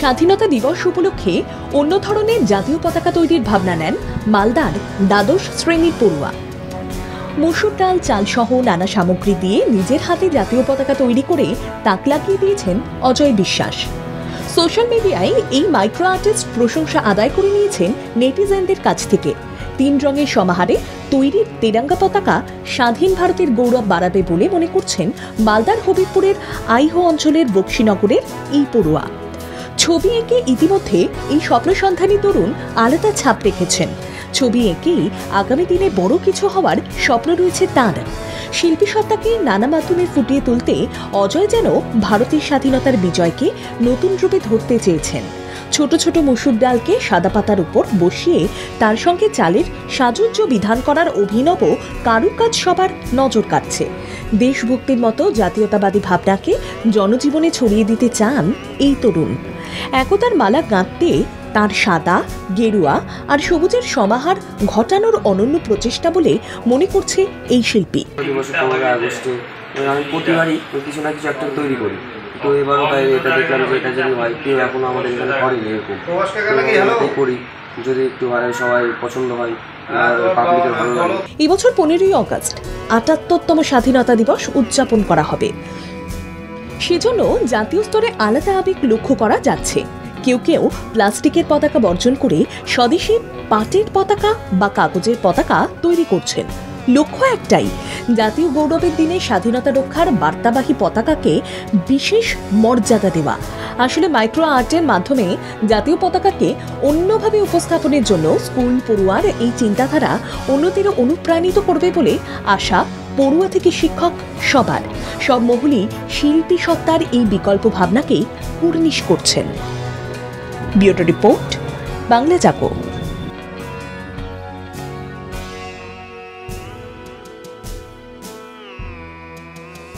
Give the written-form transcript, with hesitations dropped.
স্বাধীনতা দিবস উপলক্ষে অন্য ধরনের জাতীয় পতাকা তৈরির ভাবনা নেন মালদার দ্বাদশ শ্রেণীর পড়ুয়া। মসুর ডাল, চাল সহ নানা সামগ্রী দিয়ে নিজের হাতে জাতীয় পতাকা তৈরি করে তাক লাগিয়ে দিয়েছেন অজয় বিশ্বাস। সোশ্যাল মিডিয়ায় এই মাইক্রো আর্টিস্ট প্রশংসা আদায় করে নিয়েছেন নেটিজেনদের কাছ থেকে। 3 রঙের সমাহারে তৈরির তেরাঙ্গা পতাকা স্বাধীন ভারতের গৌরব বাড়াবে বলে মনে করছেন মালদার হবিবপুরের আইহো অঞ্চলের বক্সিনগরের এই পড়ুয়া। ছবি এঁকে ইতিমধ্যে এই স্বপ্নসন্ধানী তরুণ আলাদা ছাপ রেখেছেন। ছবি এঁকেই আগামী দিনে বড় কিছু হওয়ার স্বপ্ন রয়েছে তাঁর। শিল্পী সত্তাকে নানা মাধ্যমে ফুটিয়ে তুলতে অজয় যেন ভারতের স্বাধীনতার বিজয়কে নতুন রূপে ধরতে চেয়েছেন। ছোট ছোট মসুর ডালকে সাদা পাতার উপর বসিয়ে তার সঙ্গে চালের সাজুজ্য বিধান করার অভিনব কারুকাজ সবার নজর কাটছে। দেশভক্তির মতো জাতীয়তাবাদী ভাবনাকে জনজীবনে ছড়িয়ে দিতে চান এই তরুণ। একতার মালা গাঁথতে তার সাদা, গেরুয়া আর সবুজের সমাহার ঘটানোর অনন্য প্রচেষ্টা বলে মনে করছে এই শিল্পী। আমি প্রতিবারই কিছু না কিছু একটা তৈরি করি, তো এবারও তাই এটা দেখলাম যে এটা যদি হয়, কেউ এখনো আমাদের এখানে করেনি এরকম, করি যদি একটু সবাই পছন্দ হয় আর পাবলিকের ভালো লাগে। এবছর 15ই অগস্ট ৭৮তম স্বাধীনতা দিবস উদযাপন করা হবে। সেজন্য জাতীয় স্তরে আলাদা আবেগ লক্ষ্য করা যাচ্ছে। কেউ কেউ প্লাস্টিকের পতাকা বর্জন করে স্বদেশী পাটের পতাকা বা কাগজের পতাকা তৈরি করছেন। লক্ষ্য একটাই, জাতীয় গৌরবের দিনে স্বাধীনতা রক্ষার বার্তাবাহী পতাকাকে বিশেষ মর্যাদা দেওয়া। আসলে মাইক্রো আর্টের মাধ্যমে জাতীয় পতাকাকে অন্যভাবে উপস্থাপনের জন্য স্কুল পড়ুয়ার এই চিন্তাধারা অন্যদের অনুপ্রাণিত করবে বলে আশা পড়ুয়া থেকে শিক্ষক সবার। সব মহলই শিল্পী সত্তার এই বিকল্প ভাবনাকে কুর্নিশ করছেন। ব্যুরো রিপোর্ট, বাংলা জাগো।